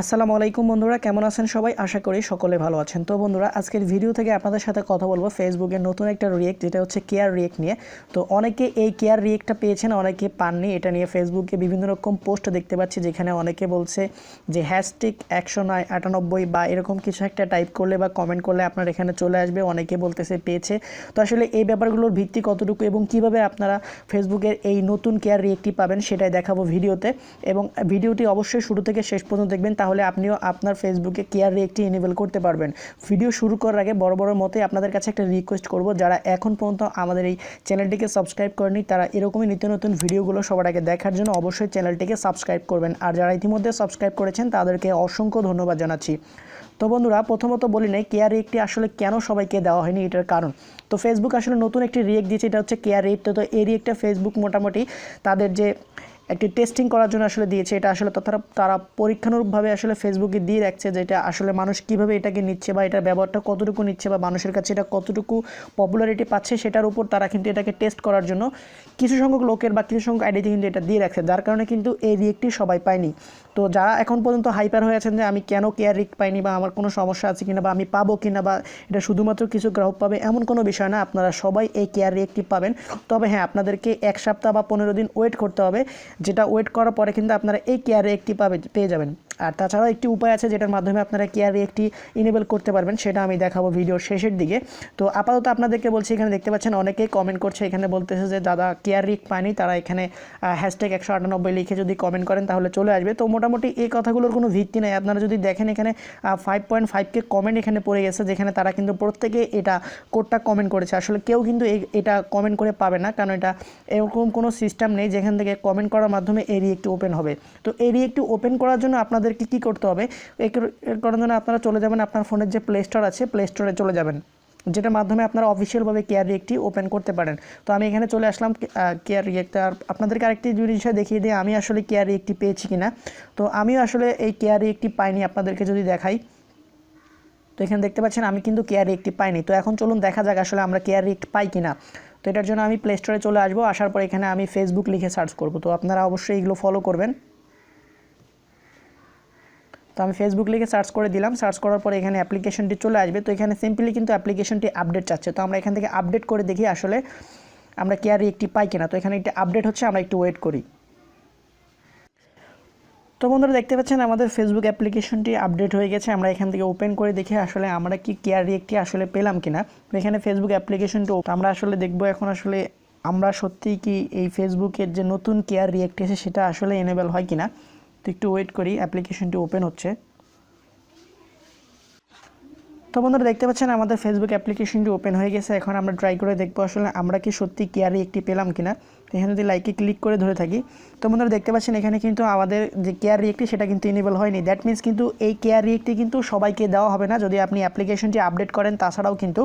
আসসালামু আলাইকুম বন্ধুরা, কেমন আছেন সবাই? আশা করি সকলে ভালো আছেন। তো বন্ধুরা, আজকের ভিডিও থেকে আপনাদের সাথে কথা বলবো ফেসবুকের নতুন একটা রিয়েক্ট, যেটা হচ্ছে কেয়ার রিয়েক্ট নিয়ে। তো অনেকে এই কেয়ার রিয়েক্টটা পেয়েছেন, অনেকে পাননি। এটা নিয়ে ফেসবুকে বিভিন্ন রকম পোস্ট দেখতে পাচ্ছি, যেখানে অনেকে বলছে যে হ্যাশট্যাগ 198 বা এরকম কিছু একটা টাইপ করলে বা কমেন্ট করলে আপনার এখানে চলে আসবে। অনেকে বলতেছে পেয়েছে। তো আসলে এই ব্যাপারগুলোর ভিত্তি কতটুকু এবং কিভাবে আপনারা ফেসবুকের এই নতুন কেয়ার রিয়েক্টটি পাবেন সেটাই দেখাবো ভিডিওতে। এবং ভিডিওটি অবশ্যই শুরু থেকে শেষ পর্যন্ত দেখবেন, তাহলে আপনিও আপনার ফেসবুকে কেয়ার রিয়েক্টটি এনেবল করতে পারবেন। ভিডিও শুরু করার আগে বড় মতে আপনাদের কাছে একটা রিকোয়েস্ট করব, যারা এখন পর্যন্ত আমাদের এই চ্যানেলটিকে সাবস্ক্রাইব করেনি তারা এরকমই নিত্য নতুন ভিডিওগুলো সবার আগে দেখার জন্য অবশ্যই চ্যানেলটিকে সাবস্ক্রাইব করবেন। আর যারা ইতিমধ্যে সাবস্ক্রাইব করেছেন তাদেরকে অসংখ্য ধন্যবাদ জানাচ্ছি। তো বন্ধুরা, প্রথমত বলি নেই কেয়ার রিয়েক্টটি আসলে কেন সবাইকে দেওয়া হয়নি, এটার কারণ। তো ফেসবুক আসলে নতুন একটি রিয়েক্ট দিয়েছে, এটা হচ্ছে কেয়ার রিয়েক্ট। তো এই রিয়েক্টটা ফেসবুক মোটামুটি তাদের যে একটি টেস্টিং করার জন্য আসলে দিয়েছে। এটা আসলে তারা পরীক্ষামূলকভাবে আসলে ফেসবুকে দিয়ে রাখছে যে এটা আসলে মানুষ কীভাবে এটাকে নিচ্ছে বা এটার ব্যবহারটা কতটুকু নিচ্ছে বা মানুষের কাছে এটা কতটুকু পপুলারিটি পাচ্ছে, সেটার উপর তারা কিন্তু এটাকে টেস্ট করার জন্য কিছু সংখ্যক লোকের বা কিছু সংখ্যক আইডিতে কিন্তু এটা দিয়ে রাখছে, যার কারণে কিন্তু এই রিয়েক্টটি সবাই পায়নি। তো যারা এখন পর্যন্ত হাইপার হয়ে আছেন যে আমি কেন কেয়ার রিয়েক্ট পাইনি বা আমার কোনো সমস্যা আছে কিনা বা আমি পাবো কিনা বা এটা শুধুমাত্র কিছু গ্রাহক পাবে, এমন কোনো বিষয় না। আপনারা সবাই এই কেয়ার রিয়েক্টটি পাবেন। তবে হ্যাঁ, আপনাদেরকে 1 সপ্তাহ বা 15 দিন ওয়েট করতে হবে, যেটা ওয়েট করার পরে কিন্তু আপনারা এই কেয়ার রিয়েক্টটি পেয়ে যাবেন। আর তাছাড়াও একটি উপায় আছে যেটার মাধ্যমে আপনারা কেয়ার রিয়েক্টটি ইনেবল করতে পারবেন, সেটা আমি দেখাবো ভিডিওর শেষের দিকে। তো আপাতত আপনাদেরকে বলছি, এখানে দেখতে পাচ্ছেন অনেকেই কমেন্ট করছে, এখানে বলতেছে যে দাদা কেয়ার রিয়েক্ট পায়নি, তারা এখানে হ্যাশট্যাগ 198 লিখে যদি কমেন্ট করেন তাহলে চলে আসবে। তো মোটামুটি এই কথাগুলোর কোনো ভিত্তি নেই। আপনারা যদি দেখেন এখানে 5.5K কমেন্ট এখানে পড়ে গেছে, যেখানে তারা কিন্তু প্রত্যেকে এটা কোডটা কমেন্ট করেছে। আসলে কেউ কিন্তু এটা কমেন্ট করে পাবে না, কারণ এটা এরকম কোনো সিস্টেম নেই যেখান থেকে কমেন্ট করার মাধ্যমে এই রিয়েক্টটি ওপেন হবে। তো এই রিয়েক্টটি ওপেন করার জন্য আপনাদেরকে কী করতে হবে, এর করার জন্য আপনারা চলে যাবেন আপনার ফোনের যে প্লে স্টোর আছে, প্লে স্টোরে চলে যাবেন, যেটার মাধ্যমে আপনারা অফিসিয়ালভাবে কেয়ার রিয়েক্টটি ওপেন করতে পারেন। তো আমি এখানে চলে আসলাম কেয়ার রিয়েক্ট। আর আপনাদেরকে আরেকটি বিষয় দেখিয়ে দিই আমি আসলে কেয়ার রিয়েক্টটি পেয়েছি কিনা। তো আমিও আসলে এই কেয়ার রিয়েক্টটি পাইনি, আপনাদেরকে যদি দেখাই। তো এখানে দেখতে পাচ্ছেন আমি কিন্তু কেয়ার রিয়েক্টটি পাইনি। তো এখন চলুন দেখা যাক আসলে আমরা কেয়ার রিয়েক্ট পাই কিনা। তো এটার জন্য আমি প্লে স্টোরে চলে আসবো, আসার পর এখানে আমি ফেসবুক লিখে সার্চ করব। তো আপনারা অবশ্যই এগুলো ফলো করবেন। তো আমি ফেসবুক লিখে সার্চ করে দিলাম, সার্চ করার পরে এখানে অ্যাপ্লিকেশনটি চলে আসবে। তো এখানে সিম্পলি কিন্তু অ্যাপ্লিকেশনটি আপডেট চাচ্ছে। তো আমরা এখান থেকে আপডেট করে দেখি আসলে আমরা কেয়ার রিয়েক্টটি পাই কিনা। তো এখানে একটি আপডেট হচ্ছে, আমরা একটু ওয়েট করি। তো বন্ধুরা, দেখতে পাচ্ছেন আমাদের ফেসবুক অ্যাপ্লিকেশনটি আপডেট হয়ে গেছে। আমরা এখান থেকে ওপেন করে দেখি আসলে আমরা কি কেয়ার রিয়েক্টটি আসলে পেলাম কিনা। তো এখানে ফেসবুক অ্যাপ্লিকেশনটি আমরা আসলে দেখব এখন আসলে আমরা সত্যিই কি এই ফেসবুকের যে নতুন কেয়ার রিয়েক্ট এসে সেটা আসলে এনেবল হয় কিনা। তো একটু ওয়েট করি, অ্যাপ্লিকেশনটি ওপেন হচ্ছে। তো বন্ধুরা, দেখতে পাচ্ছেন আমাদের ফেসবুক অ্যাপ্লিকেশনটি ওপেন হয়ে গেছে। এখন আমরা ট্রাই করে দেখবো আসলে আমরা কি সত্যি কেয়ার রিয়েক্টটি পেলাম কিনা। এখানে যদি লাইকে ক্লিক করে ধরে থাকি, তো বন্ধুরা দেখতে পাচ্ছেন এখানে কিন্তু আমাদের যে কেয়ার রিয়েক্টটি সেটা কিন্তু ইনেবল হয়নি। দ্যাট মিনস কিন্তু এই কেয়ার রিয়েক্টটি কিন্তু সবাইকে দেওয়া হবে না যদি আপনি অ্যাপ্লিকেশনটি আপডেট করেন। তাছাড়াও কিন্তু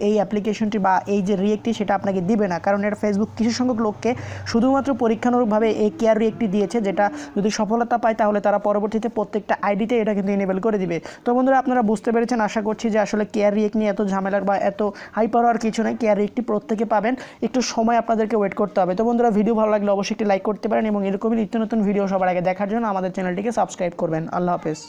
এই অ্যাপ্লিকেশনটি বা এই যে রিয়েক্টটি সেটা আপনাকে দিবে না, কারণ এটা ফেসবুক কিছু সংখ্যক লোককে শুধুমাত্র পরীক্ষামূলকভাবে এই কেয়ার রিয়েক্টটি দিয়েছে, যেটা যদি সফলতা পায় তাহলে তারা পরবর্তীতে প্রত্যেকটা আইডিতে এটা কিন্তু ইনেবল করে দিবে। তো বন্ধুরা, আপনারা বুঝতে পেরেছেন আশা করছি যে আসলে কেয়ার রিয়েক্ট নিয়ে এত ঝামেলার বা এত হাইপার হওয়ার কিছু নেই। কেয়ার রিয়েক্টটি প্রত্যেকে পাবেন, একটু সময় আপনাদেরকে ওয়েট করতে হবে। তো বন্ধুরা, ভিডিও ভালো লাগলে অবশ্যই একটি লাইক করতে পারেন এবং এরকমই নিত্য নতুন ভিডিও সবার আগে দেখার জন্য আমাদের চ্যানেলটিকে সাবস্ক্রাইব করবেন। আল্লাহ হাফেজ।